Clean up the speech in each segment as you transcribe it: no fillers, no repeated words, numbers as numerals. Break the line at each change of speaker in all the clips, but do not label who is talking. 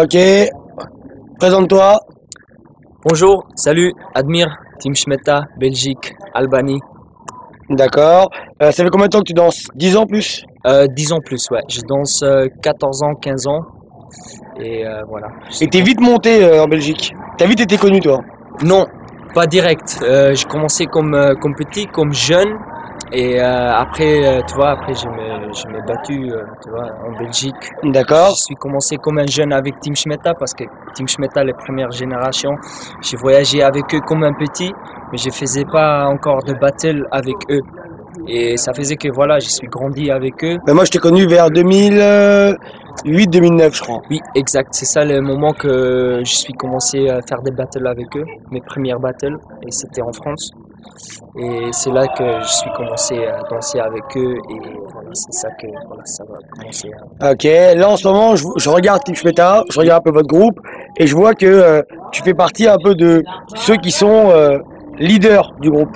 Ok, présente-toi.
Bonjour, salut, Admir, Team Schmetta, Belgique, Albanie.
D'accord. Ça fait combien de temps que tu danses? 10 ans plus?
10 ans plus, ouais. Je danse 14 ans, 15 ans. Et voilà.
Et t'es vite monté en Belgique. T'as vite été connu, toi.
Non, pas direct. J'ai commencé comme petit, comme jeune. Et après, tu vois, après je m'ai battu, tu vois, en Belgique.
D'accord.
Je suis commencé comme un jeune avec Team Schmetta parce que Team Schmetta, les premières générations, j'ai voyagé avec eux comme un petit, mais je faisais pas encore de battle avec eux. Et ça faisait que voilà, je suis grandi avec eux.
Ben moi, je t'ai connu vers 2008-2009, je crois.
Oui, exact. C'est ça le moment que je suis commencé à faire des battles avec eux, mes premières battles, et c'était en France. Et c'est là que je suis commencé à danser avec eux, et voilà, c'est ça que voilà, ça va commencer à...
Ok, là en ce moment, je regarde Team Schmetta, je regarde un peu votre groupe, et je vois que tu fais partie un peu de ceux qui sont leaders du groupe.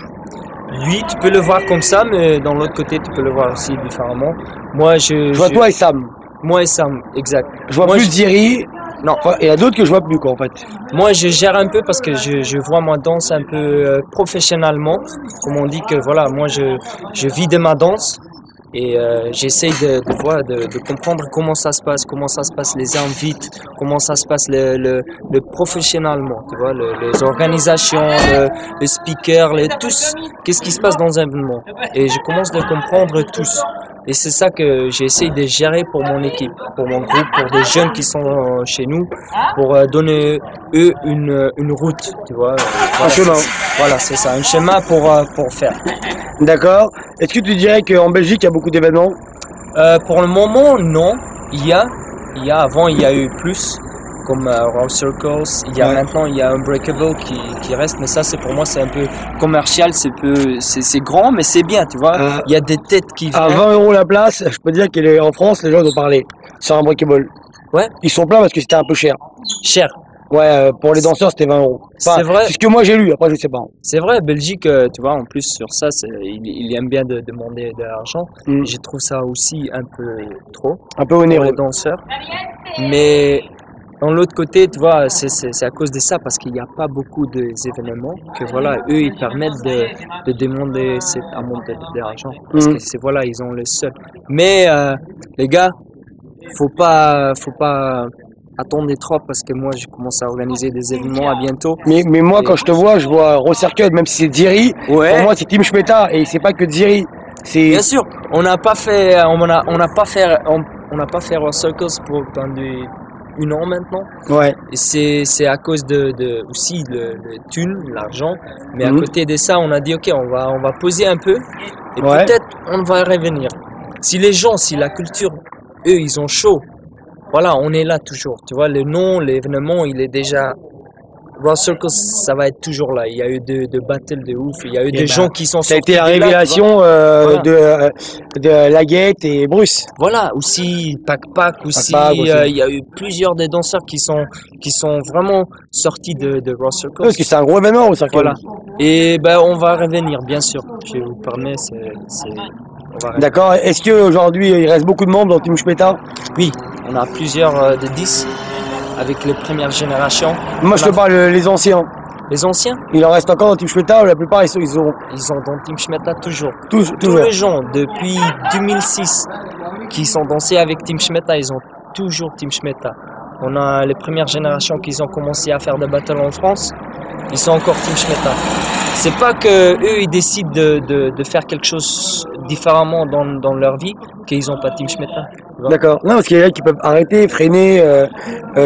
Lui, tu peux le voir comme ça, mais dans l'autre côté, tu peux le voir aussi différemment. Moi,
Je vois toi et Sam.
Moi et Sam, exact.
Je vois
Moi,
plus Ziri.
Non.
Enfin, il y a d'autres que je vois plus, quoi, en fait.
Moi, je gère un peu parce que je vois ma danse un peu professionnellement. Comme on dit que voilà, moi, je vis de ma danse. Et j'essaye de comprendre comment ça se passe les armes vite, comment ça se passe le professionnellement, tu vois, les organisations, les speakers, tous, qu'est-ce qui se passe dans un événement. Et je commence de comprendre tous. Et c'est ça que j'essaye de gérer pour mon équipe, pour mon groupe, pour des jeunes qui sont chez nous, pour donner eux une route, tu vois.
Un chemin.
Voilà, c'est ça, un chemin pour faire.
D'accord. Est-ce que tu dirais qu'en Belgique, il y a beaucoup d'événements?
Pour le moment, non. Avant, il y a eu plus, comme Raw Circles. Maintenant, il y a Unbreakable qui reste, mais ça, c'est pour moi, c'est un peu commercial, c'est grand, mais c'est bien, tu vois. Il y a des têtes qui
À
viennent.
20 € la place, je peux dire qu'en France, les gens ont parlé sur Unbreakable.
Ouais.
Ils sont pleins parce que c'était un peu cher.
Cher.
Ouais, pour les danseurs, c'était 20 €. Enfin,
C'est vrai.
C'est ce que moi j'ai lu, après je sais pas.
C'est vrai, Belgique, tu vois, en plus sur ça, il aime bien de demander de l'argent. Je trouve ça aussi un peu trop
Un peu
pour
onéreux.
les danseurs. Mais dans l'autre côté, tu vois, c'est à cause de ça, parce qu'il n'y a pas beaucoup d'événements que voilà, eux, ils permettent de demander cet amont d'argent. Parce que c'est voilà, ils ont les seuls. Mais les gars, faut pas attendre trop parce que moi, je commence à organiser des événements à bientôt.
Mais moi, quand je te vois Raw Circle, même si c'est Ziri,
Ouais.
pour moi c'est Team Schmetta et c'est pas que Ziri.
Bien sûr, on n'a pas fait Raw Circles pendant 1 an maintenant.
Ouais.
C'est à cause aussi le thune, l'argent. Mais à côté de ça, on a dit ok, on va poser un peu et peut-être on va revenir. Si la culture, eux, ils ont chaud. Voilà, on est là toujours. Tu vois, le nom, l'événement, il est déjà. Raw Circles, ça va être toujours là. Il y a eu de battles de ouf. Il y a eu des gens qui sont
ça a
sortis.
été la révélation de Laguette et Bruce.
Voilà, aussi Pac aussi. Il y a eu plusieurs des danseurs qui sont vraiment sortis de Raw Circles.
Parce que c'est un gros événement au Circle.
Voilà. Et ben on va revenir, bien sûr. Je vous permets,
D'accord. Est-ce qu'aujourd'hui il reste beaucoup de membres dans Team Schmetta?
Oui, on a plusieurs de 10 avec les premières générations.
Moi je te parle les anciens.
Les anciens?
Il en reste encore dans Team Schmetta ou la plupart ils sont
dans Team Schmetta toujours.
Tous
les gens depuis 2006 qui sont dansés avec Team Schmetta, ils ont toujours Team Schmetta. On a les premières générations qui ont commencé à faire des battles en France, ils sont encore Team Schmetta. C'est pas que eux ils décident de faire quelque chose différemment dans leur vie qu'ils ont pas Team Schmetta.
D'accord. Non, parce qu'il y a qui peuvent arrêter, freiner,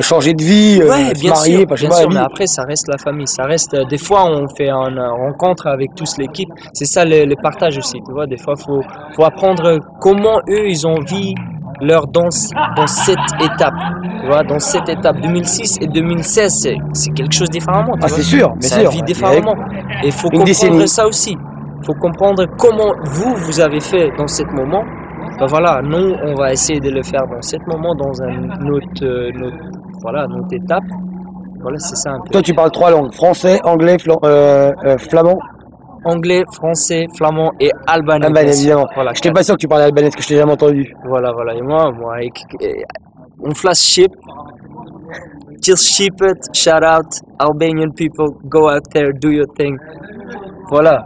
changer de vie, se marier,
bien sûr, mais après ça reste la famille, ça reste. Des fois on fait une rencontre avec tous l'équipe. C'est ça les partages aussi, tu vois. Des fois faut apprendre comment eux ils ont vu leur danse dans cette étape. Tu vois, dans cette étape 2006 et 2016, c'est quelque chose différemment.
C'est sûr, bien sûr.
Ça vit différemment. Et il faut comprendre ça aussi. Il faut comprendre comment vous avez fait dans ce moment. Ben voilà, nous, on va essayer de le faire dans ce moment, dans notre étape. Voilà, c'est ça un peu.
Toi, tu parles 3 langues, français, anglais, flamand?
Anglais, français, flamand et albanais.
Albanais, évidemment.
Voilà,
je n'étais pas sûr que tu parlais albanais, parce que je t'ai jamais entendu.
Voilà. Et moi, on flash ship. just ship it, shout out, Albanian people, go out there, do your thing. Voilà.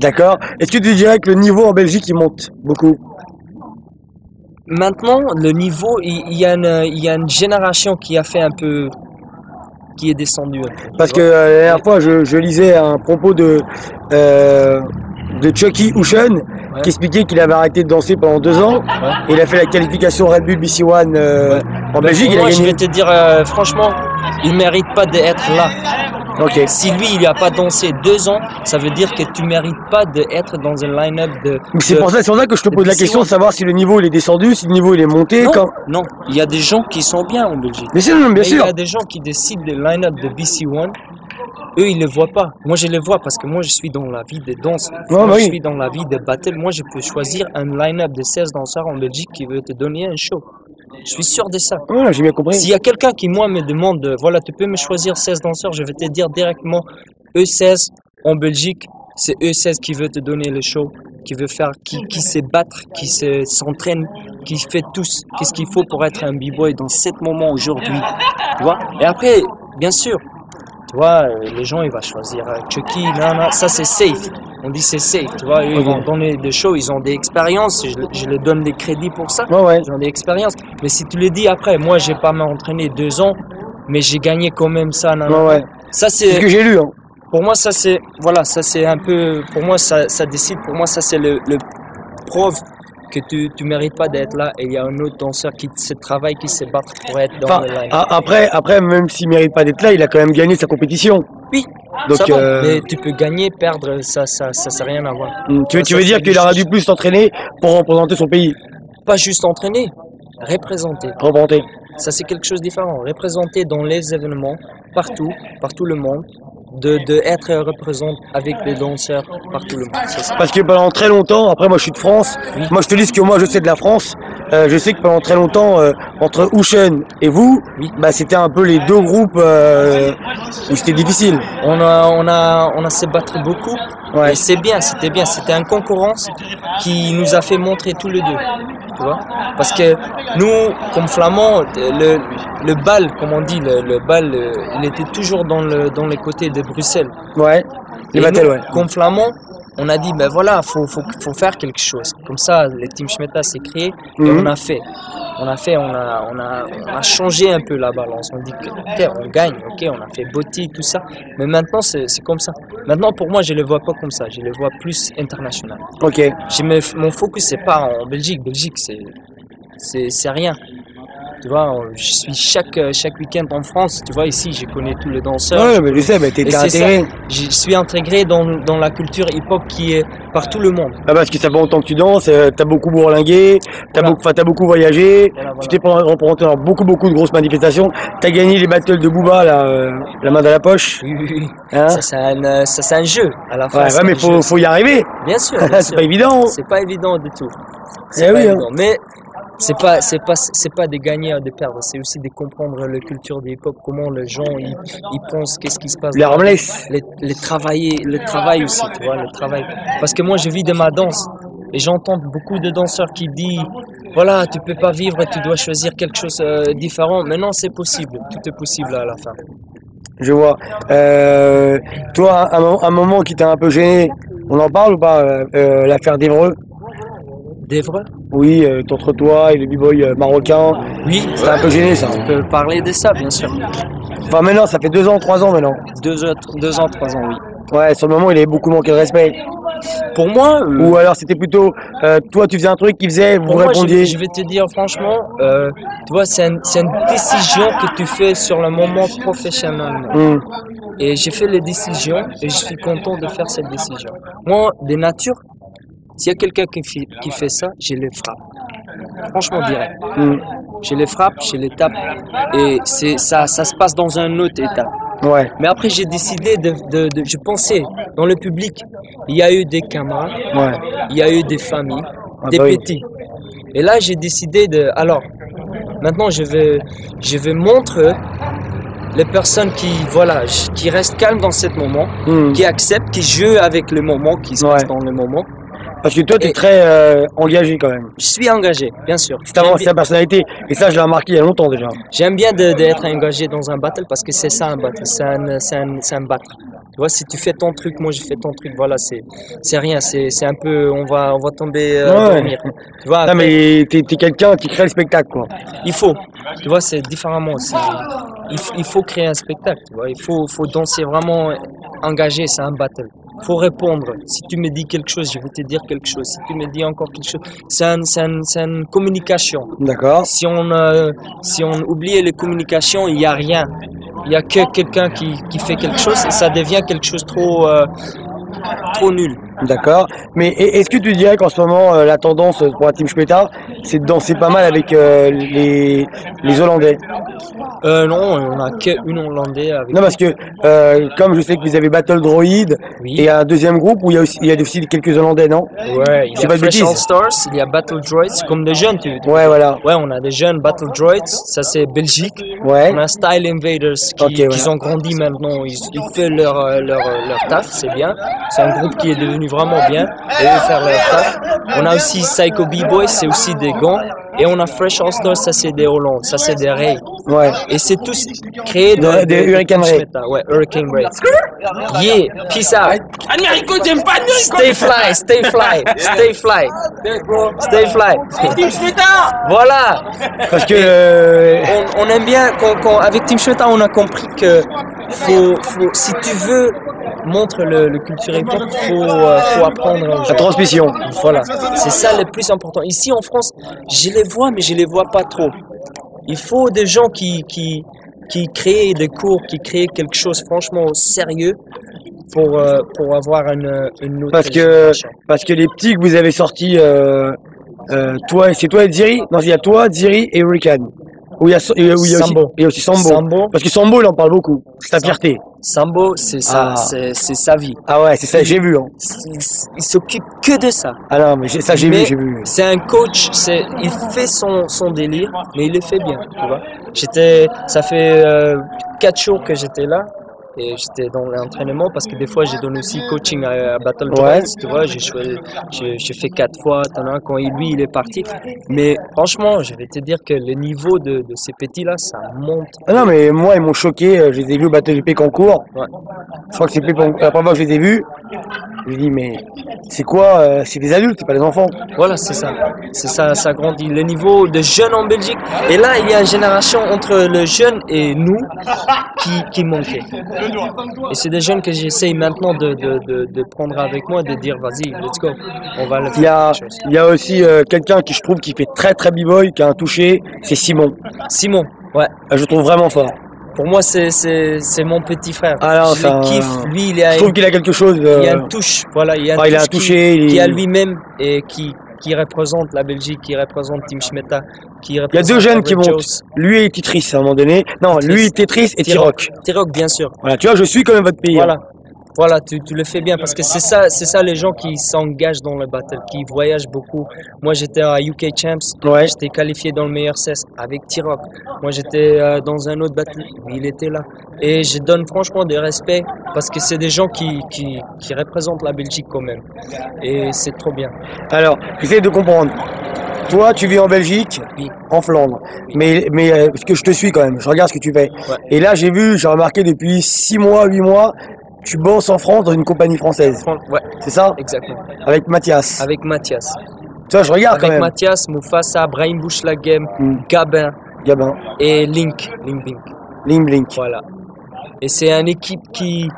D'accord. Est-ce que tu dirais que le niveau en Belgique, il monte beaucoup?
Maintenant, le niveau, il y a une génération qui a fait un peu, qui est descendue un peu.
Parce
tu
que
vois.
la dernière fois, je lisais un propos de Chucky Ocean qui expliquait qu'il avait arrêté de danser pendant 2 ans.
Ouais.
Et il a fait la qualification Red Bull BC One en Belgique.
Pour
Il a
moi, je
gagné.
vais te dire, franchement, il mérite pas d'être là.
Ok.
Si lui, il n'a pas dansé 2 ans, ça veut dire que tu mérites pas d'être dans un line-up de.
Mais c'est pour ça que je te pose la
BC
question de
One.
savoir si le niveau il est descendu, si le niveau il est monté.
Non,
Quand...
non, il y a des gens qui sont bien en Belgique.
Mais c'est bien
Mais il y
sûr.
a des gens qui décident des line-up de BC One. Eux, ils ne le voient pas. Moi, je les vois parce que moi, je suis dans la vie des danses. Moi,
bah
je
oui.
suis dans la vie des battles. Moi, je peux choisir un line-up de 16 danseurs en Belgique qui veut te donner un show. Je suis sûr de ça.
Voilà, j'ai bien compris.
S'il y a quelqu'un qui, moi, me demande, voilà, tu peux me choisir 16 danseurs, je vais te dire directement, E16 en Belgique, c'est E16 qui veut te donner le show, qui veut faire, qui sait battre, s'entraîne, qui fait tous, qu'est-ce qu'il faut pour être un b-boy dans ce moment aujourd'hui. Tu vois? Et après, bien sûr, tu vois, les gens, ils vont choisir Chucky, non, ça c'est safe. On dit c'est safe, tu vois, eux, ils vont donner des shows, ils ont des expériences, je leur donne des crédits pour ça.
Ouais.
Ils ont des expériences. Mais si tu le dis après, moi, j'ai pas m'entraîné 2 ans, mais j'ai gagné quand même ça,
Ouais.
Ça,
C'est ce
c'est,
que j'ai lu. Hein.
pour moi, ça c'est, voilà, ça c'est un peu, pour moi, ça décide, pour moi, ça c'est le preuve que tu mérites pas d'être là et il y a un autre danseur qui se travaille, qui se bat pour être dans
Enfin,
le line.
après, même s'il mérite pas d'être là, il a quand même gagné sa compétition.
Oui,
Donc,
ça va, mais tu peux gagner, perdre, ça n'a rien à voir.
tu veux
Ça,
dire
c'est
qu'il
des
aurait
choses-
dû plus s'entraîner pour représenter son pays?
Pas juste entraîner, représenter.
Représenter.
Ça, c'est quelque chose de différent. Représenter dans les événements, partout le monde, de être représenté avec des danseurs partout le monde. C'est ça.
Parce que pendant très longtemps, après moi je suis de France,
Oui.
moi je te dis ce que moi je sais de la France, je sais que pendant très longtemps, entre Ocean et vous,
Oui.
bah, c'était un peu les deux groupes où c'était difficile.
On a se battre beaucoup.
Ouais.
Et c'est bien, c'était bien. C'était une concurrence qui nous a fait montrer tous les deux. Tu vois? Parce que nous, comme Flamands, le bal, comme on dit, le bal, il était toujours dans les côtés de Bruxelles.
Ouais. Les
Et
battles,
nous,
ouais.
comme Flamands, on a dit, ben voilà, faut faire quelque chose. Comme ça, le Team Schmetta s'est créé et
Mhm.
on a fait. On a changé un peu la balance. On dit que, ok, on gagne, ok, on a fait Botti, tout ça. Mais maintenant, c'est comme ça. Maintenant, pour moi, je ne le vois pas comme ça. Je le vois plus international.
Ok.
Mon focus, c'est pas en Belgique. Belgique, c'est rien. Tu vois, je suis chaque week-end en France. Tu vois, ici, je connais tous les danseurs.
Ouais, mais je sais, mais t'es
Et c'est ça.
intégré.
Je suis intégré dans la culture hip-hop qui est par tout le monde.
Ah, parce que ça fait longtemps que tu danses, t'as beaucoup bourlingué,
Voilà.
t'as beaucoup voyagé,
Voilà, voilà.
tu t'es représenté dans beaucoup de grosses manifestations, t'as gagné les battles de Booba, là, la main dans la poche.
Oui, oui, oui.
Hein?
Ça, c'est un jeu. À la fin,
Ouais,
c'est
ouais, mais
un jeu.
faut y arriver.
Bien sûr.
C'est pas évident.
C'est pas évident du tout.
Eh
C'est pas
oui, hein.
évident. Mais c'est pas de gagner et de perdre. C'est aussi de comprendre la culture des hip-hop, comment les gens ils pensent, qu'est-ce qui se passe.
Les
dans la vie.
Ramless.
Le travail aussi, tu vois, le travail. Parce que moi, je vis de ma danse. Et j'entends beaucoup de danseurs qui disent, voilà, tu peux pas vivre, tu dois choisir quelque chose de différent. Mais non, c'est possible. Tout est possible à la fin.
Je vois. Toi, un moment qui t'a un peu gêné, on en parle ou pas, l'affaire d'Evreux?
D'Evreux?
Oui, entre toi et le b-boy marocain.
Oui,
C'était un peu gêné, ça.
on peut parler de ça, bien sûr.
Enfin, maintenant, ça fait 2 ans, 3 ans maintenant.
2 ans, 3 ans, oui.
Ouais, sur le moment, il avait beaucoup manqué de respect.
Pour moi,
Ou alors, c'était plutôt, toi, tu faisais un truc, il faisait, vous
pour moi,
répondiez.
je vais te dire franchement, tu vois, c'est une décision que tu fais sur le moment professionnellement.
Hum.
Et j'ai fait les décisions et je suis content de faire cette décision. Moi, de nature, s'il y a quelqu'un qui fait ça, je le frappe. Franchement, direct.
Hum.
Je les frappe, je les tape et ça se passe dans un autre état.
Ouais.
Mais après, j'ai décidé je pensais, dans le public, il y a eu des camarades,
Ouais.
il y a eu des familles,
Ah
des
bah oui.
petits. Et là, j'ai décidé alors, maintenant, je vais montrer les personnes qui restent calmes dans ce moment,
Hum.
qui acceptent, qui jouent avec le moment, qui se
Ouais.
passe dans le moment.
Parce que toi, tu es
Et-
très engagé quand même.
Je suis engagé, bien sûr.
C'est avant ta personnalité. Et ça, je l'ai remarqué il y a longtemps déjà.
J'aime bien d'être engagé dans un battle parce que c'est ça un battle, c'est un battle. Tu vois, si tu fais ton truc, moi je fais ton truc, voilà, c'est rien, c'est un peu, on va tomber
Ouais.
dormir. Tu vois,
Non,
après,
mais t'es quelqu'un qui crée le spectacle, quoi.
il faut, tu vois, c'est différemment. Il faut créer un spectacle, tu vois, faut danser vraiment engagé, c'est un battle. Faut répondre. Si tu me dis quelque chose, je vais te dire quelque chose. Si tu me dis encore quelque chose, c'est une communication.
D'accord.
Si on oublie les communications, il n'y a rien. Il n'y a que quelqu'un qui fait quelque chose et ça devient quelque chose trop nul.
D'accord. Mais est-ce que tu dirais qu'en ce moment, la tendance pour la Team Schmetta, c'est de danser pas mal avec les Hollandais?
Non, on n'a qu'une Hollandais avec.
Non, parce que comme je sais que vous avez Battle Droid
Oui.
et un deuxième groupe où il y a aussi quelques Hollandais, non?
Ouais, il y
C'est
a
pas de
Fresh
bêtises.
All Stars, il y a Battle Droids, comme des jeunes, tu
Ouais, voilà.
Ouais, on a des jeunes Battle Droids, ça c'est Belgique.
Ouais.
On a Style Invaders qui
Ok, voilà.
ont grandi maintenant, ils font leur taf, c'est bien. C'est un groupe qui est devenu vraiment bien et ils faire leur taf. On a aussi Psycho B-Boy, c'est aussi des gants. Et on a Fresh All Stars, ça c'est des Hollandes, ça c'est des Ray.
Ouais.
Et c'est tous créés
Des Hurricane Ray.
Ouais, Hurricane Ray. Yeah, peace out. Stay fly, stay fly, stay fly. Stay fly. Voilà.
Parce que
On aime bien, avec Team Shweta, on a compris que si tu veux montrer le culture hip-hop, faut apprendre aux
la
gens.
transmission.
Voilà, c'est ça le plus important. Ici en France, je les vois, mais je les vois pas trop. Il faut des gens qui créent des cours, qui créent quelque chose franchement sérieux pour avoir une autre génération.
Parce que les petits que vous avez sortis, c'est toi et Ziri? Non, il y a toi, Ziri et Hurricane. Où il y a
Sambo.
aussi Sambo.
Sambo.
Parce que Sambo, il en parle beaucoup. C'est sa fierté.
Sambo, c'est ça,
Ah.
c'est sa vie.
Ah ouais, c'est ça, j'ai vu. Hein.
Il s'occupe que de ça.
Ah non, mais ça, j'ai
Mais
vu.
c'est un coach, il fait son délire, mais il le fait bien, tu vois. Ça fait 4 jours que j'étais là et j'étais dans l'entraînement parce que des fois j'ai donné aussi coaching à Battle Droids, tu vois. J'ai fait 4 fois, t'en as un quand lui il est parti. Mais franchement, je vais te dire que le niveau de ces petits là, ça monte.
Ah non, mais moi, ils m'ont choqué. Je les ai vus au Battle GP Concours.
Ouais.
Je crois que c'est la première fois que je les ai vus. Je dis, mais c'est quoi? C'est des adultes, c'est pas des enfants.
Voilà, c'est ça, ça grandit. Le niveau de jeunes en Belgique. Et là, il y a une génération entre le jeune et nous qui manquait. Et c'est des jeunes que j'essaye maintenant de prendre avec moi, de dire, vas-y, let's go. On va le
Il y a,
faire.
il y a aussi quelqu'un qui je trouve qui fait très très b-boy, qui a un touché, c'est Simon.
Simon, ouais.
Je le trouve vraiment fort.
Pour moi, c'est mon petit frère.
Ah non,
je le kiffe. Lui,
je trouve qu'il a quelque chose.
il y a une touche. Voilà, il y a une
il a un
touche
touché.
qui a lui-même et qui représente la Belgique, qui représente Team Schmetta, qui
Il y a
représente
deux jeunes qui
Average
montent.
Joe's.
Lui et Tetris à un moment donné. Non, lui, Tetris et T-Rock.
T-Rock, bien sûr.
Voilà, tu vois, je suis quand même votre pays.
Voilà, tu le fais bien parce que c'est ça les gens qui s'engagent dans le battle, qui voyagent beaucoup. Moi j'étais à UK Champs,
Ouais.
j'étais qualifié dans le meilleur 16 avec T-Rock. Moi j'étais dans un autre battle, il était là. Et je donne franchement des respects parce que c'est des gens qui représentent la Belgique quand même. Et c'est trop bien.
Alors, j'essaie de comprendre. Toi, tu vis en Belgique,
Oui.
en Flandre. Mais parce que je te suis quand même, je regarde ce que tu fais.
Ouais.
Et là, j'ai remarqué depuis 6 mois, 8 mois, tu bosses en France dans une compagnie française.
Ouais,
C'est ça?
exactement.
Avec Mathias.
Avec Mathias.
Tu vois, je regarde quand
Avec
même.
Mathias, Mufasa, Brahim Bouchlaghem,
Mm.
Gabin
Gabin,
et Link.
Link Blink.
Voilà. Et c'est une équipe qui...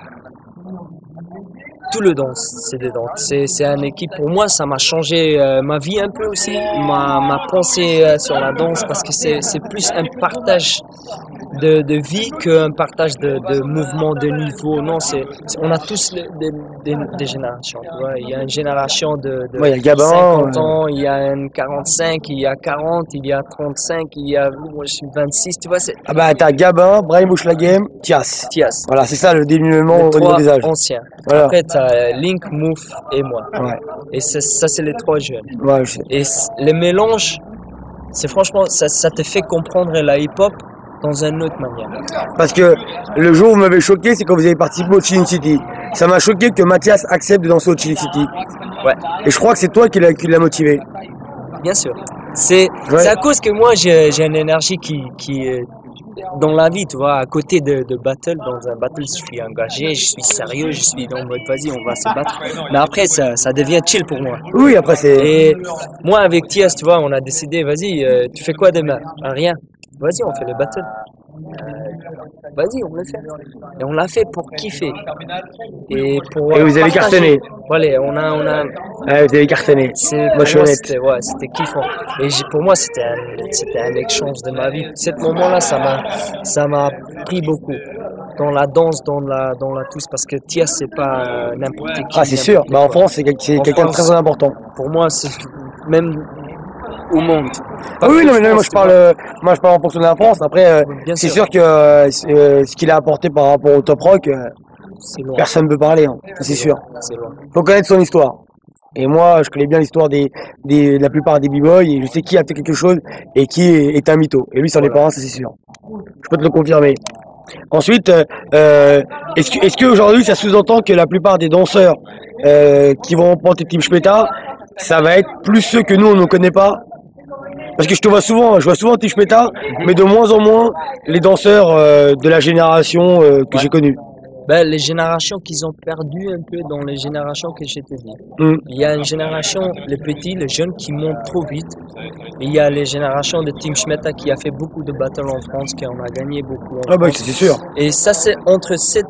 Tout le danse, c'est des danses. C'est une équipe, pour moi, ça m'a changé ma vie un peu aussi, ma pensée sur la danse, parce que c'est plus un partage de vie qu'un partage de mouvement, de niveau. Non, on a tous des générations. Tu vois. Il y a une génération de
Ouais, il y a Gabin,
50 ans, il y a une 45, il y a 40, il y a 35, moi je suis 26, tu vois, c'est
Ah bah, t'as Gabin, Brahim Bouchlaghem, Thias.
Thias.
Voilà, c'est ça le dénouement
Les
au niveau
trois
des âges.
anciens.
Voilà.
Après, tu as Link, Mouf et moi.
Ouais.
Et ça, c'est les trois jeunes.
Ouais, je sais.
Et le mélange, c'est franchement, ça te fait comprendre la hip-hop dans une autre manière.
Parce que le jour où vous m'avez choqué, c'est quand vous avez participé au Chilling City. Ça m'a choqué que Mathias accepte de danser au Chilling City.
Ouais.
Et je crois que c'est toi qui l'a motivé.
Bien sûr. C'est à cause que moi, j'ai une énergie qui est dans la vie, tu vois, à côté de battle. Dans un battle, je suis engagé, je suis sérieux, je suis dans le mode, vas-y, on va se battre. Mais après, ça devient chill pour moi.
Oui, après c'est...
Et moi, avec Thias, tu vois, on a décidé, vas-y, tu fais quoi demain? Rien. Vas-y, on fait le battle. Vas-y, on le fait. Et on l'a fait pour kiffer. Et pour
Et vous avez cartonné.
Voilà, on a
Ouais, vous avez cartonné.
c'était kiffant. Et pour moi, c'était un échange de ma vie. Ce moment-là, ça m'a pris beaucoup. Dans la danse, dans la tous, parce que Thias, c'est pas n'importe qui.
Ah, c'est sûr. Bah, en France, c'est quelqu'un de très important.
Pour moi, c'est même au monde.
Ah oui, non, mais moi je parle en fonction de la France. Après, c'est sûr que ce qu'il a apporté par rapport au top rock, personne ne peut parler, hein. C'est sûr. Faut connaître son histoire. Et moi, je connais bien l'histoire de la plupart des b-boys et je sais qui a fait quelque chose et qui est un mytho. Et lui, c'en est pas un, ça c'est sûr. Je peux te le confirmer. Ensuite, est-ce qu'aujourd'hui, ça sous-entend que la plupart des danseurs qui vont prendre Team Schmetta, ça va être plus ceux que nous, on ne connaît pas? Parce que je vois souvent Team Schmetta, mais de moins en moins les danseurs de la génération que j'ai connue.
Ben, les générations qu'ils ont perdu un peu dans les générations que j'étais dit. Il y a une génération, les petits, les jeunes qui montent trop vite. Et il y a les générations de Team Schmetta qui a fait beaucoup de battles en France, qui en a gagné beaucoup en France.
Bah c'est sûr.
Et ça, c'est entre ces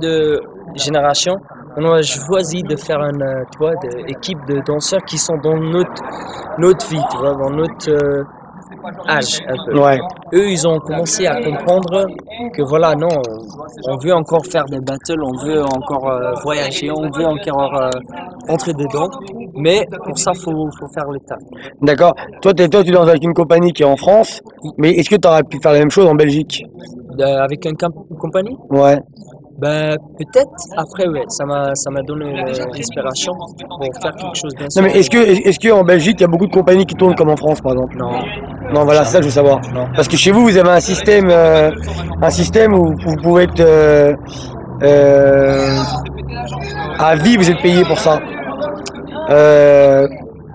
deux générations. On a choisi de faire une équipe de danseurs qui sont dans notre vie, tu vois, dans notre âge un peu.
Ouais.
Eux, ils ont commencé à comprendre que voilà, non, on veut encore faire des battles, on veut encore voyager, on veut encore entrer dedans, mais pour ça, faut faire le tas.
D'accord. Toi, tu es dans une compagnie qui est en France, mais est-ce que tu aurais pu faire la même chose en Belgique?
Avec une compagnie?
Ouais.
Ben, peut-être, après, ouais, ça m'a donné l'inspiration pour faire quelque chose bien sûr.
Non, mais est-ce que en Belgique, il y a beaucoup de compagnies qui tournent comme en France, par exemple?
Non.
Non, voilà, c'est ça que je veux savoir.
Non.
Parce que chez vous, vous avez un système où vous pouvez être à vie, vous êtes payé pour ça.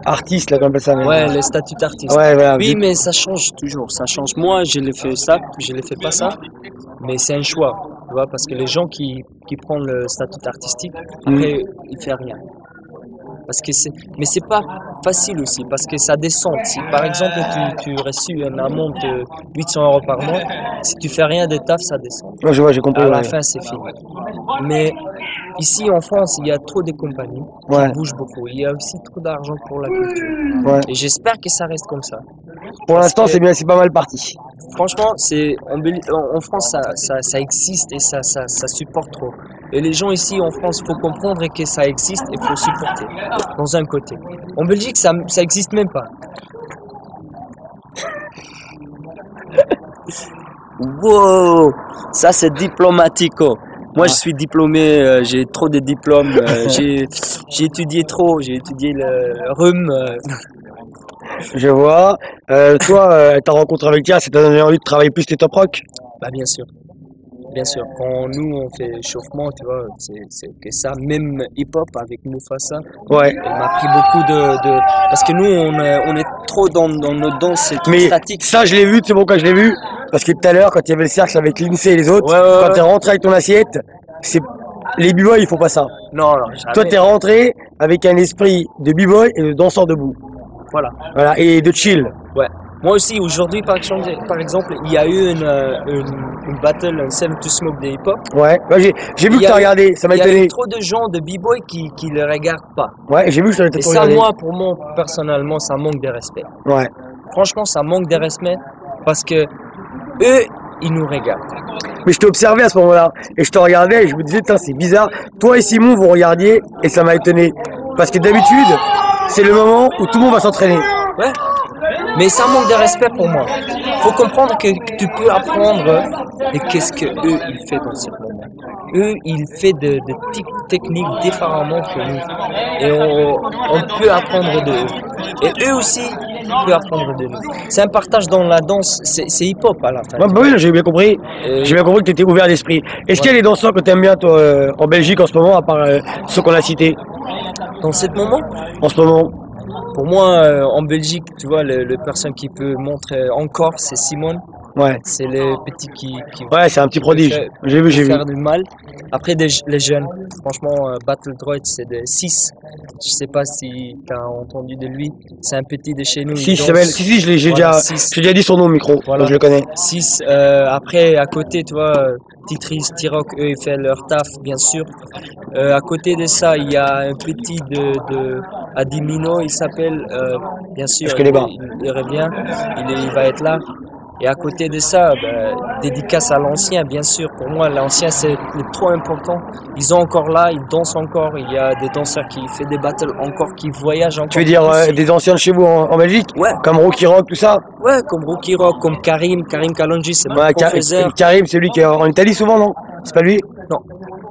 Artiste, là, comme on appelle ça. Mais...
Ouais, le statut d'artiste.
Ouais, voilà.
Oui, mais ça change toujours, ça change. Moi, je l'ai fait ça, je l'ai fait pas ça, mais c'est un choix, tu vois, parce que les gens qui prennent le statut artistique, après, ils font rien. Parce que mais c'est pas facile aussi, parce que ça descend. Si par exemple tu reçus un amende de 800 € par mois, si tu fais rien de taf, ça descend.
Ouais, je vois, j'ai compris.
À la fin, c'est fini. Mais ici en France, il y a trop de compagnies qui bougent beaucoup. Il y a aussi trop d'argent pour la culture.
Ouais.
Et j'espère que ça reste comme ça.
Pour l'instant, c'est bien, c'est pas mal parti.
Franchement, en France, ça existe et ça supporte trop. Et les gens ici en France, il faut comprendre que ça existe et il faut supporter, dans un côté. En Belgique, ça existe même pas. Wow, ça c'est diplomatico. Moi, je suis diplômé, j'ai trop de diplômes, j'ai étudié trop, j'ai étudié le rhum.
Je vois. Toi, ta rencontre avec Tia, ça t'a donné envie de travailler plus les top rock?
Bah, bien sûr. Bien sûr. Quand nous, on fait échauffement, tu vois, c'est que ça, même hip-hop avec Mufasa.
Ouais.
Elle m'a pris beaucoup de... Parce que nous, on est trop dans notre danse, c'est trop statique.
Ça, je l'ai vu, c'est pourquoi je l'ai vu. Parce que tout à l'heure, quand il y avait le cercle avec l'INSEE et les autres, quand t'es rentré avec ton assiette, les b-boys, ils font pas ça.
Non, jamais.
Toi, t'es rentré avec un esprit de b-boy et de danseur debout.
Voilà.
Et de chill.
Ouais. Moi aussi, aujourd'hui, par exemple, il y a eu une battle, un Save to Smoke de hip-hop.
Ouais, j'ai vu que t'as regardé, ça m'a étonné.
Il y a trop de gens de b-boy qui le regardent pas.
Ouais, j'ai vu que ça était
trop regardé. Et ça, pour moi, personnellement, ça manque de respect.
Ouais.
Franchement, ça manque de respect parce que eux, ils nous regardent.
Mais je t'ai observé à ce moment-là et je te regardais et je me disais, c'est bizarre. Toi et Simon, vous regardiez et ça m'a étonné. Parce que d'habitude, c'est le moment où tout le monde va s'entraîner.
Ouais. Mais ça manque de respect pour moi. Faut comprendre que tu peux apprendre de qu'est-ce que eux ils font dans ce moment. Eux ils font de techniques différemment que nous. Et on peut apprendre d'eux. Et eux aussi peuvent apprendre de nous. C'est un partage dans la danse. C'est hip-hop à la fin.
Bah oui, j'ai bien compris. J'ai bien compris que tu étais ouvert d'esprit. Est-ce qu'il y a des danseurs que tu aimes bien toi, en Belgique en ce moment, à part ceux qu'on a cités?
Dans ce moment,
en ce moment?
pour moi, en Belgique, tu vois, le personne qui peut montrer encore, c'est Simone.
Ouais.
C'est les petits qui
Ouais, c'est un petit prodige. J'ai vu.
faire du mal. Après, les jeunes, franchement, Battle Droid, c'est des 6. Je sais pas si tu as entendu de lui. C'est un petit de chez nous.
Si, j'ai
Voilà,
déjà dit son nom au micro,
voilà.
donc je le connais.
6. Après, à côté, tu vois, Titris, T-Rock, eux, ils font leur taf, bien sûr. À côté de ça, il y a un petit de Adimino, il s'appelle, bien sûr,
Je connais pas.
il revient, il va être là. Et à côté de ça, dédicace à l'ancien, bien sûr. Pour moi, l'ancien, c'est trop important. Ils sont encore là, ils dansent encore. Il y a des danseurs qui font des battles encore, qui voyagent encore.
Tu veux dire des anciens de chez vous en Belgique?
Ouais.
Comme Rookie Rock, tout ça?
Ouais, comme Rookie Rock, comme Karim Kalonji, c'est mon professeur.
Karim, c'est lui qui est en Italie souvent, non? C'est pas lui?
Non.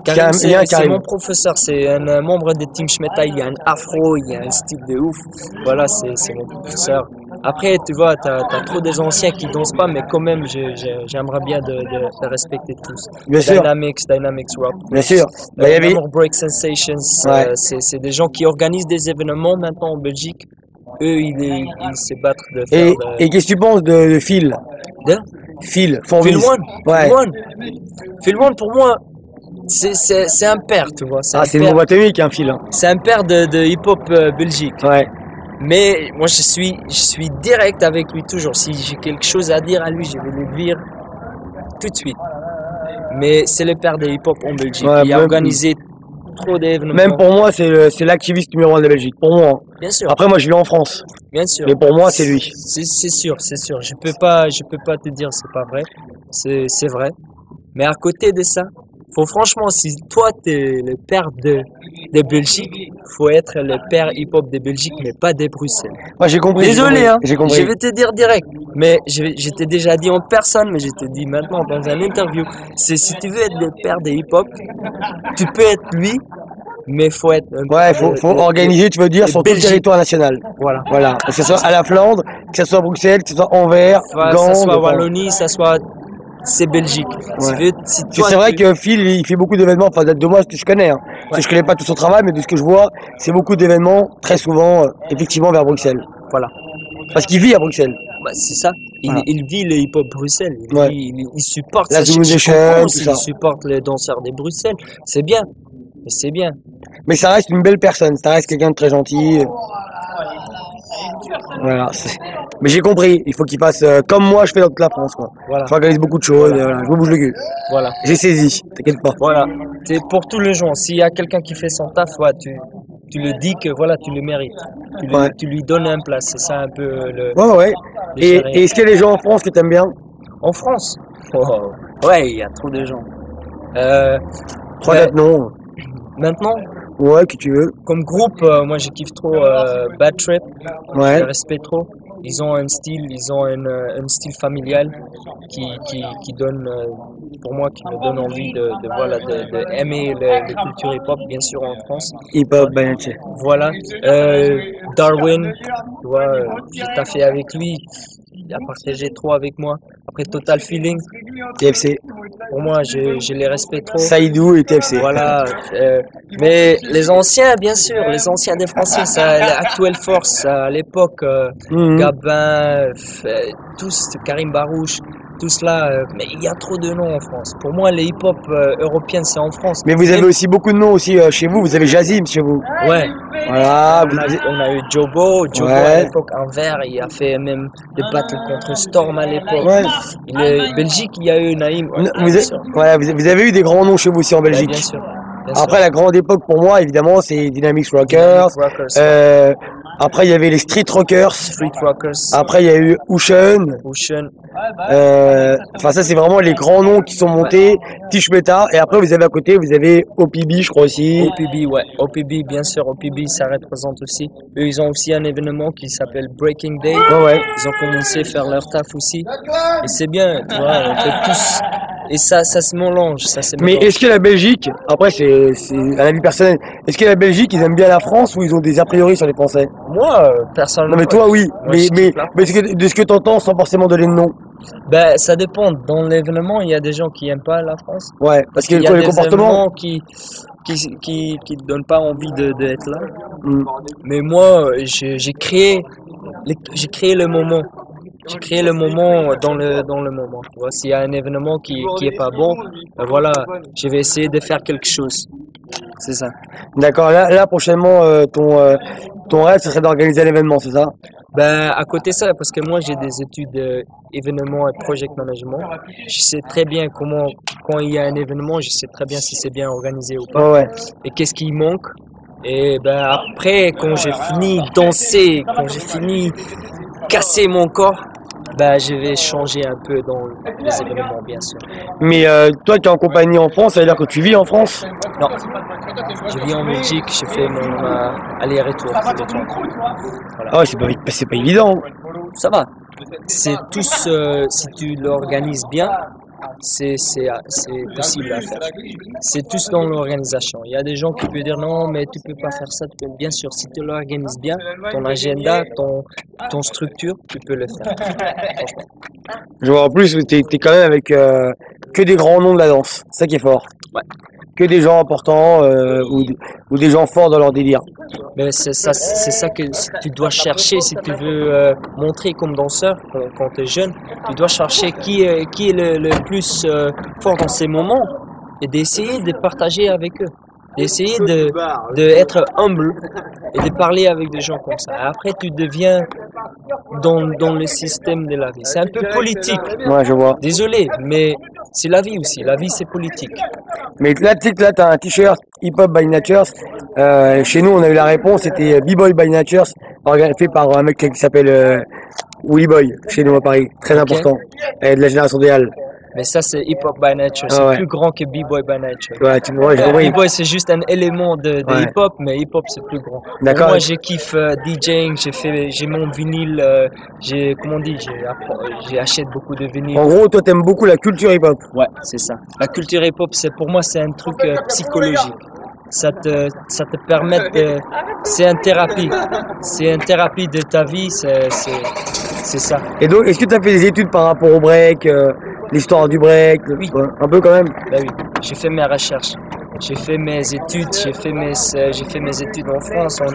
Karim,
c'est mon professeur, c'est un membre de Team Schmetta, il y a un afro, il y a un style de ouf. Voilà, c'est mon professeur. Après, tu vois, t'as trop des anciens qui dansent pas, mais quand même, j'aimerais bien de respecter tous.
Bien sûr.
Dynamics Rock.
Bien sûr.
Il y avait Break Sensations.
Ouais.
C'est des gens qui organisent des événements maintenant en Belgique. Eux, ils se battent de faire.
Et qu'est-ce que tu penses de Phil? Phil
One.
Ouais.
Phil One, pour moi, c'est un père, tu vois.
C'est une bombe atomique, hein, Phil.
C'est un père de hip-hop Belgique.
Ouais.
Mais moi, je suis direct avec lui toujours. Si j'ai quelque chose à dire à lui, je vais lui dire tout de suite. Mais c'est le père de hip-hop en Belgique.
Ouais,
il a organisé trop d'événements.
Même pour moi, c'est l'activiste numéro 1 de Belgique. Pour moi.
Bien sûr.
Après, moi, je vis en France.
Bien sûr.
Mais pour moi, c'est lui.
C'est sûr. Je peux pas te dire c'est pas vrai. C'est vrai. Mais à côté de ça, franchement, si toi, tu es le père de Belgique, faut être le père hip-hop de Belgique, mais pas de Bruxelles.
Moi, j'ai compris.
Désolé, hein,
j'ai compris.
je vais te dire direct. Mais je t'ai déjà dit en personne, mais je te dis maintenant dans une interview. C'est si tu veux être le père de hip-hop, tu peux être lui, mais faut être...
faut organiser, tu veux dire, sur tout le territoire national. Voilà. Que ce soit à la Flandre, que ce soit à Bruxelles, que ce soit Anvers, Gand.
Que ce soit Wallonie, ça soit... C'est Belgique.
Ouais. C'est vrai que Phil, il fait beaucoup d'événements, enfin de moi, je connais. Hein. Ouais. Je connais pas tout son travail, mais de ce que je vois, c'est beaucoup d'événements, très souvent, effectivement, vers Bruxelles.
Voilà.
Parce qu'il vit à Bruxelles.
C'est ça. Il vit le hip-hop Bruxelles. Il supporte
la Zoom Nation, tout ça.
Il supporte les danseurs de Bruxelles. C'est bien. C'est bien.
Mais ça reste une belle personne. Ça reste quelqu'un de très gentil. Voilà. Mais j'ai compris, il faut qu'il fasse comme moi je fais dans toute la France. Voilà. J'organise beaucoup de choses, voilà. Je me bouge le cul.
Voilà.
J'ai saisi, t'inquiète pas.
Voilà. C'est pour tous les gens. S'il y a quelqu'un qui fait son taf, tu le dis que voilà, tu le mérites. Tu lui donnes un place. C'est ça un peu le.
Ouais. Et est-ce qu'il y a des gens en France que t'aimes bien?
En France? Ouais, il y a trop de gens.
Trois dates non.
Maintenant?
Ouais, que tu veux.
Comme groupe, moi je kiffe trop Bad Trip.
Ouais.
Je respecte trop. Ils ont un style, un style familial qui donne, pour moi, qui me donne envie de aimer la culture hip-hop, bien sûr en France.
Hip-hop, ben tu sais.
Voilà. Darwin, tu vois, j'ai taffé avec lui. Il a partagé trop avec moi. Après Total Feeling.
TFC.
Pour moi, je les respecte trop.
Saïdou et TFC.
Voilà. Mais les anciens, bien sûr, les anciens des Français, l'Actuelle Force, à l'époque, Gabin, tous, Karim Barouche, tout cela. Mais il y a trop de noms en France. Pour moi, les hip-hop européens, c'est en France.
Mais vous avez aussi beaucoup de noms aussi chez vous. Vous avez Jazim chez vous.
Ouais.
Voilà.
On a eu Jobo. Jobo à l'époque, Anvers, il a fait même des battles contre Storm à l'époque. Ouais. Belgique, il y a eu Naïm.
Vous avez eu des grands noms chez vous aussi en Belgique.
Bien sûr.
Après, la grande époque pour moi, évidemment, c'est Dynamics Rockers. Après, il y avait les Street Rockers. Après, il y a eu Ocean. Enfin, ça, c'est vraiment les grands noms qui sont montés. Tishmeta. Et après, vous avez à côté, vous avez OPB, je crois aussi.
OPB, ouais. OPB, bien sûr. OPB, ça représente aussi. Eux, ils ont aussi un événement qui s'appelle Breaking Day.
Ouais.
Ils ont commencé à faire leur taf aussi. Et c'est bien, tu vois, on fait tous. Et ça se mélange.
Mais est-ce que la Belgique, après, c'est un avis personnel, est-ce que la Belgique, ils aiment bien la France ou ils ont des a priori sur les Français?
Moi, personnellement.
Non, mais toi, oui. Mais de ce que tu entends sans forcément donner de nom.
Ben, ça dépend. Dans l'événement, il y a des gens qui aiment pas la France.
Ouais, parce que
Il y a
le
des
comportement.
événements qui te donnent pas envie d'être là.
Hmm.
Mais moi, j'ai créé le moment. J'ai créé le moment dans le moment. Tu vois, s'il y a un événement qui est pas bon, ben voilà, je vais essayer de faire quelque chose. C'est ça.
D'accord. Là prochainement, ton rêve, ce serait d'organiser l'événement, c'est ça?
Ben, à côté de ça, parce que moi j'ai des études événements et project management, je sais très bien comment, quand il y a un événement, je sais très bien si c'est bien organisé ou pas,
Ouais.
et qu'est-ce qui manque. Et ben après, quand j'ai fini danser, quand j'ai fini casser mon corps, ben je vais changer un peu dans les événements, bien sûr.
Mais toi qui es en compagnie en France, ça veut dire que tu vis en France?
Non, je vis en Belgique, j'ai fait mon aller-retour. Voilà.
Ah ouais, c'est pas évident.
Ça va. C'est tous, si tu l'organises bien, c'est possible à faire. C'est tous dans l'organisation. Il y a des gens qui peuvent dire non, mais tu peux pas faire ça. Bien sûr, si tu l'organises bien, ton agenda, ton structure, tu peux le faire. Franchement.
Je vois en plus, t'es quand même avec que des grands noms de la danse. C'est ça qui est fort.
Ouais.
Que des gens importants ou des gens forts dans leur délire.
Mais c'est ça que tu dois chercher si tu veux montrer comme danseur quand tu es jeune. Tu dois chercher qui est le plus fort dans ces moments et d'essayer de partager avec eux. D'essayer d'être humble et de parler avec des gens comme ça. Après, tu deviens dans le système de la vie. C'est un peu politique.
Ouais, je vois.
Désolé, mais c'est la vie aussi. La vie, c'est politique.
Mais là, tu sais que là, t'as un t-shirt Hip Hop by Natures. Chez nous, on a eu la réponse, c'était B-Boy by Natures, fait par un mec qui s'appelle Willy Boy, chez nous à Paris. Très important. De la génération des Halles.
Mais ça, c'est Hip Hop by Nature. C'est plus grand que B-Boy by Nature.
Ouais, tu vois, j'ai compris.
B-Boy, c'est juste un élément de Hip Hop, mais Hip Hop, c'est plus grand.
D'accord.
Moi, je kiffe DJing, j'ai mon vinyle, j'achète beaucoup de vinyles.
En gros, toi, t'aimes beaucoup la culture hip hop.
Ouais, c'est ça. La culture hip hop, pour moi, c'est un truc psychologique. Ça te permet de, c'est une thérapie. C'est une thérapie de ta vie, c'est ça.
Et donc, est-ce que tu as fait des études par rapport au break, l'histoire du break?
Oui.
Un peu quand même?
Ben oui, j'ai fait mes recherches. J'ai fait mes études, j'ai fait mes études en France, en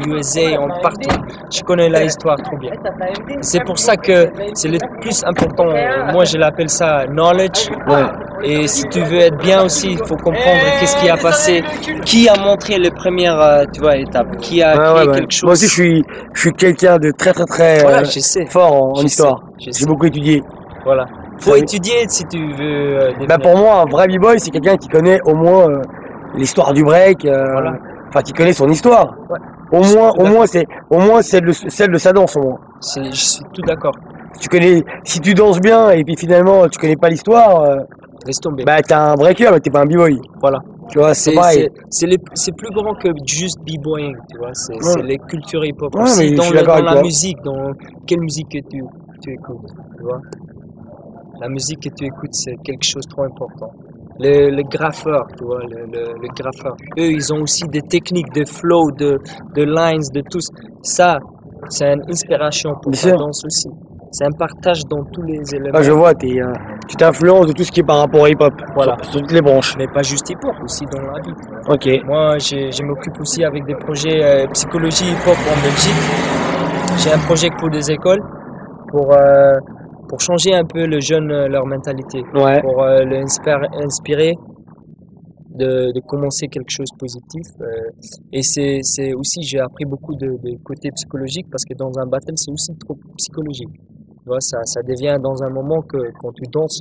USA, partout. Je connais l'histoire trop bien. C'est pour ça que c'est le plus important. Moi, je l'appelle ça knowledge.
Ouais.
Et si tu veux être bien aussi, il faut comprendre qu'est-ce qui a passé, qui a montré les premières, étapes, qui a créé quelque chose.
Moi aussi, je suis quelqu'un de très
voilà, je sais.
fort en histoire. J'ai beaucoup étudié.
Voilà. Faut étudier si tu veux.
Bah pour moi, un vrai b-boy, c'est quelqu'un qui connaît au moins l'histoire du break, enfin qui connaît son histoire.
Ouais.
Au moins celle de sa danse au moins.
Je suis tout d'accord.
Si tu danses bien et puis finalement tu connais pas l'histoire,
laisse tomber.
Bah t'es un breaker, mais t'es pas un b-boy.
Voilà.
Tu vois, c'est pareil.
C'est plus grand que juste b-boying, tu vois. C'est les cultures hip-hop
Ouais,
aussi
mais
dans la musique, dans quelle musique que tu écoutes, tu vois. La musique que tu écoutes, c'est quelque chose de trop important. Les graffeurs, tu vois, les graffeurs, eux, ils ont aussi des techniques de flow, de lines, de tout ça. C'est une inspiration pour la danse aussi. C'est un partage dans tous les éléments.
Ah, je vois, tu t'influences de tout ce qui est par rapport au hip-hop,
voilà.
sur toutes les branches.
Mais pas juste hip-hop, aussi dans la vie.
Ok.
Moi, je m'occupe aussi avec des projets psychologie hip-hop en Belgique. J'ai un projet pour des écoles, pour changer un peu les jeunes, leur mentalité, pour les inspirer de commencer quelque chose de positif. Et c'est aussi, j'ai appris beaucoup de côté psychologique parce que dans un battle, c'est aussi trop psychologique. Tu vois, ça devient dans un moment que quand tu danses,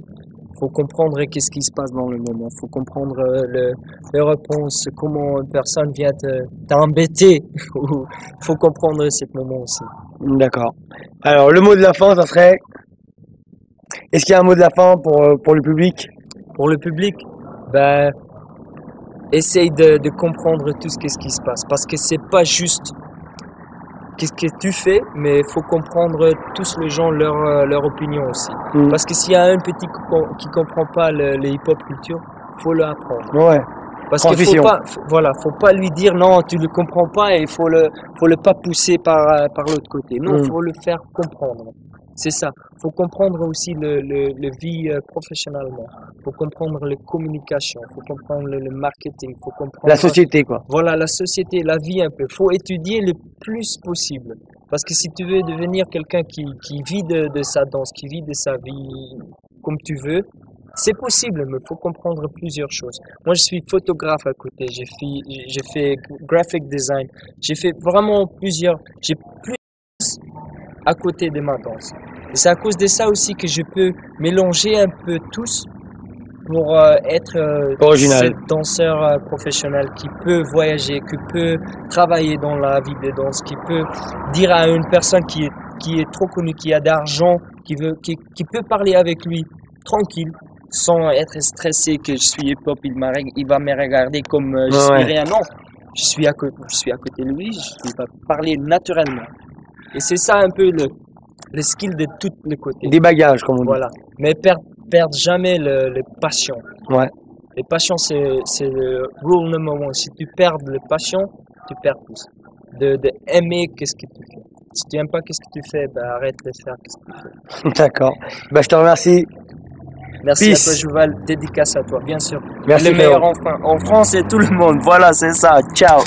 faut comprendre qu'est-ce qui se passe dans le moment. Faut comprendre les réponses, comment une personne vient t'embêter. Faut comprendre ce moment aussi.
D'accord. Alors, le mot de la fin, ça serait... Est-ce qu'il y a un mot de la fin pour le public?
Pour le public, ben, essaye de comprendre tout ce qui se passe. Parce que c'est pas juste qu'est-ce que tu fais, mais il faut comprendre tous les gens, leur opinion aussi. Parce que s'il y a un petit qui comprend pas le hip-hop culture, faut l'apprendre.
Ouais.
Parce qu'il faut pas lui dire non, tu le comprends pas et il faut le pas pousser par l'autre côté. Non, faut le faire comprendre. C'est ça. Faut comprendre aussi le vie professionnellement. Faut comprendre les communications. Faut comprendre le marketing. Faut comprendre
La société, quoi.
voilà la société, la vie un peu. Faut étudier le plus possible. Parce que si tu veux devenir quelqu'un qui vit de sa danse, qui vit de sa vie comme tu veux, c'est possible, mais il faut comprendre plusieurs choses. Moi, je suis photographe à côté. J'ai fait graphic design. J'ai fait vraiment j'ai plus à côté de ma danse. Et c'est à cause de ça aussi que je peux mélanger un peu tous pour être
Original.
ce danseur professionnel qui peut voyager, qui peut travailler dans la vie de danse, qui peut dire à une personne qui est trop connue, qui a d'argent, qui peut parler avec lui tranquille, sans être stressé que je suis hip-hop, il va me regarder comme je suis rien. Non, je suis à côté de lui, il va parler naturellement. Et c'est ça un peu le skill de tous les côtés.
Des bagages, comme on dit.
Voilà. Mais perdre jamais le passion.
Ouais.
Les passions, c'est le rule number one. Si tu perds le passion, tu perds tout. De aimer qu'est-ce que tu fais. Si tu n'aimes pas qu'est-ce que tu fais, ben arrête de faire qu'est-ce que tu fais.
D'accord. Ben, je te remercie.
Merci
Peace.
à toi, Jouval. Dédicace à toi, bien sûr.
Merci,
le meilleur en France et tout le monde. Voilà, c'est ça. Ciao.